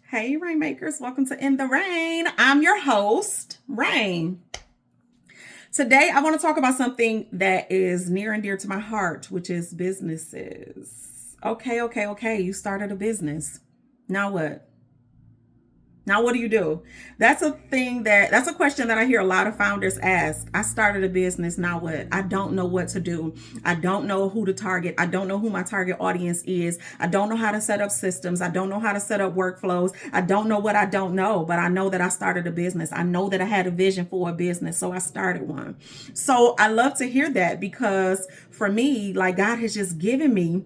Hey, Rainmakers, welcome to In the Rain. I'm your host, Rain. Today, I want to talk about something that is near and dear to my heart, which is businesses. Okay. You started a business. Now what? Now, what do you do? That's a question that I hear a lot of founders ask. I started a business. Now what? I don't know what to do. I don't know who to target. I don't know who my target audience is. I don't know how to set up systems. I don't know how to set up workflows. I don't know what I don't know, but I know that I started a business. I know that I had a vision for a business, so I started one. So I love to hear that because for me, like God has just given me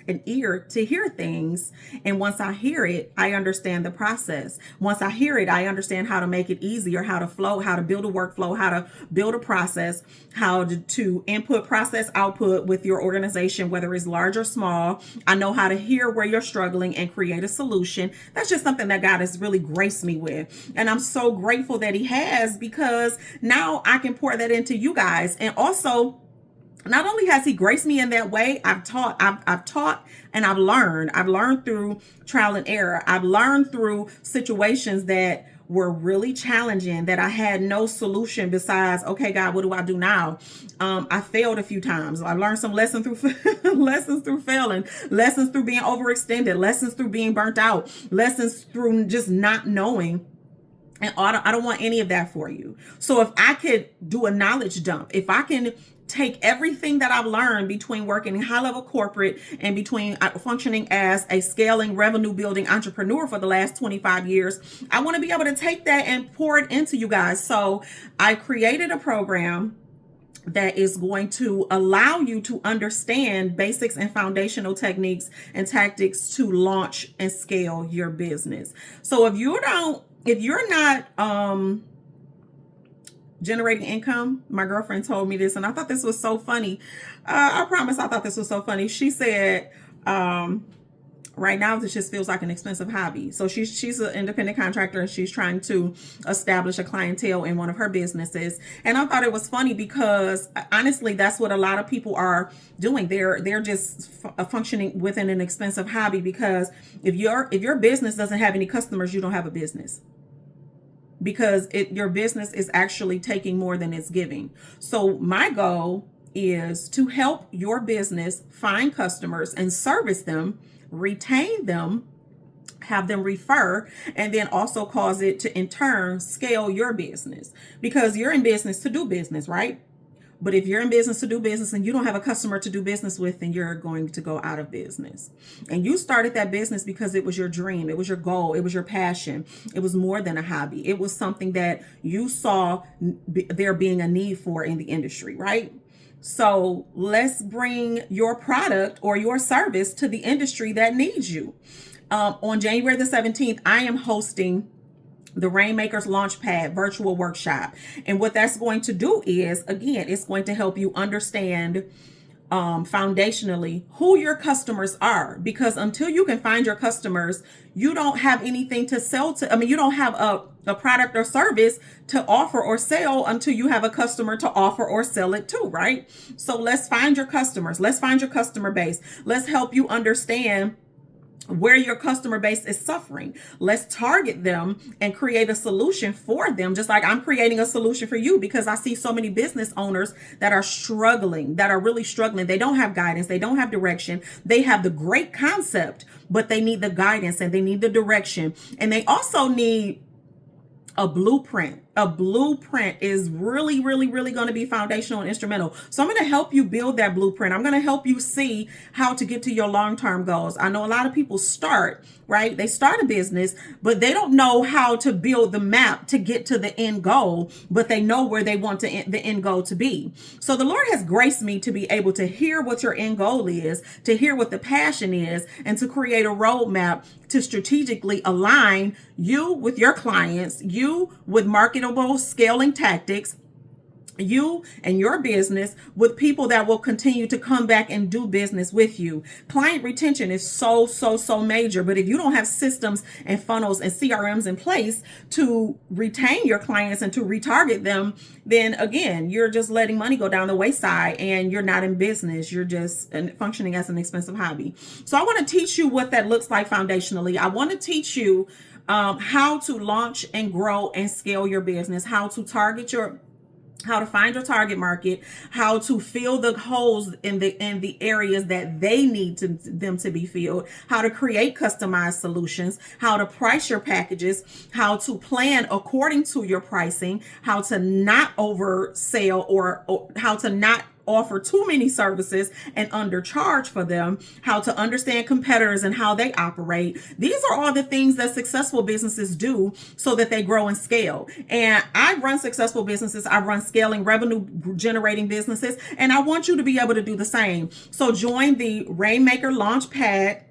an ear to hear things. And once I hear it, I understand the process. Once I hear it, I understand how to make it easier, how to flow, how to build a workflow, how to build a process, how to input, process, output with your organization, whether it's large or small. I know how to hear where you're struggling and create a solution. That's just something that God has really graced me with. And I'm so grateful that He has, because now I can pour that into you guys. And also, not only has He graced me in that way, I've taught and I've learned. I've learned through trial and error. I've learned through situations that were really challenging, that I had no solution besides, okay, God, what do I do now? I failed a few times. I learned some lessons through lessons through failing, lessons through being overextended, lessons through being burnt out, lessons through just not knowing. And I don't want any of that for you. So if I could do a knowledge dump, if I can take everything that I've learned between working in high level corporate and between functioning as a scaling revenue building entrepreneur for the last 25 years, I want to be able to take that and pour it into you guys. So I created a program that is going to allow you to understand basics and foundational techniques and tactics to launch and scale your business. So if you're not generating income, my girlfriend told me this, and I thought this was so funny. I promise I thought this was so funny. She said, right now this just feels like an expensive hobby. So she's an independent contractor, and she's trying to establish a clientele in one of her businesses. And I thought it was funny because honestly, that's what a lot of people are doing. They're just functioning within an expensive hobby, because if your business doesn't have any customers, you don't have a business. Because your business is actually taking more than it's giving. So my goal is to help your business find customers and service them, retain them, have them refer, and then also cause it to in turn scale your business. Because you're in business to do business, right? But if you're in business to do business and you don't have a customer to do business with, then you're going to go out of business. And you started that business because it was your dream. It was your goal. It was your passion. It was more than a hobby. It was something that you saw there being a need for in the industry, right? So let's bring your product or your service to the industry that needs you. On January the 17th, I am hosting the ReignMaker's Launchpad virtual workshop. And what that's going to do is, again, it's going to help you understand foundationally who your customers are. Because until you can find your customers, you don't have anything to sell to. I mean, you don't have a product or service to offer or sell until you have a customer to offer or sell it to, right? So let's find your customers. Let's find your customer base. Let's help you understand where your customer base is suffering. Let's target them and create a solution for them, just like I'm creating a solution for you, because I see so many business owners that are struggling, that are really struggling. They don't have guidance. They don't have direction. They have the great concept, but they need the guidance and they need the direction. And they also need a blueprint. A blueprint is really going to be foundational and instrumental. So I'm going to help you build that blueprint. I'm going to help you see how to get to your long-term goals. I know a lot of people start, right? They start a business, but they don't know how to build the map to get to the end goal, but they know where they want the end goal to be. So the Lord has graced me to be able to hear what your end goal is, to hear what the passion is, and to create a roadmap to strategically align you with your clients, you with marketable scaling tactics, you and your business with people that will continue to come back and do business with you. Client retention is so major, but if you don't have systems and funnels and CRMs in place to retain your clients and to retarget them, then again, you're just letting money go down the wayside and you're not in business. You're just functioning as an expensive hobby. So I want to teach you what that looks like foundationally. I want to teach you how to launch and grow and scale your business, how to find your target market, how to fill the holes in the areas that they need them to be filled, how to create customized solutions, how to price your packages, how to plan according to your pricing, how to not oversell or how to not offer too many services and undercharge for them, how to understand competitors and how they operate. These are all the things that successful businesses do so that they grow and scale. And I run successful businesses. I run scaling, revenue generating businesses, and I want you to be able to do the same. So join the ReignMaker Launchpad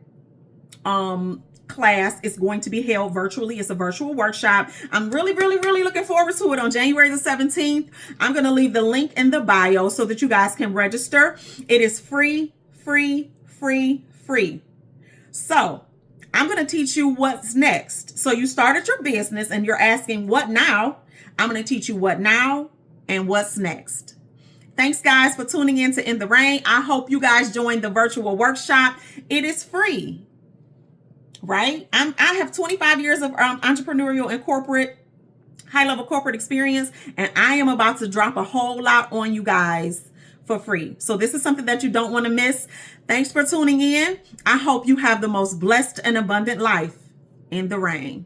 class. Is going to be held virtually. It's a virtual workshop. I'm really looking forward to it on January the 17th. I'm going to leave the link in the bio so that you guys can register. It is free. So I'm going to teach you what's next. So you started your business and you're asking what now? I'm going to teach you what now and what's next. Thanks guys for tuning in to In the Reign. I hope you guys join the virtual workshop. It is free. Right? I have 25 years of entrepreneurial and high-level corporate experience, and I am about to drop a whole lot on you guys for free. So this is something that you don't want to miss. Thanks for tuning in. I hope you have the most blessed and abundant life in the Reign.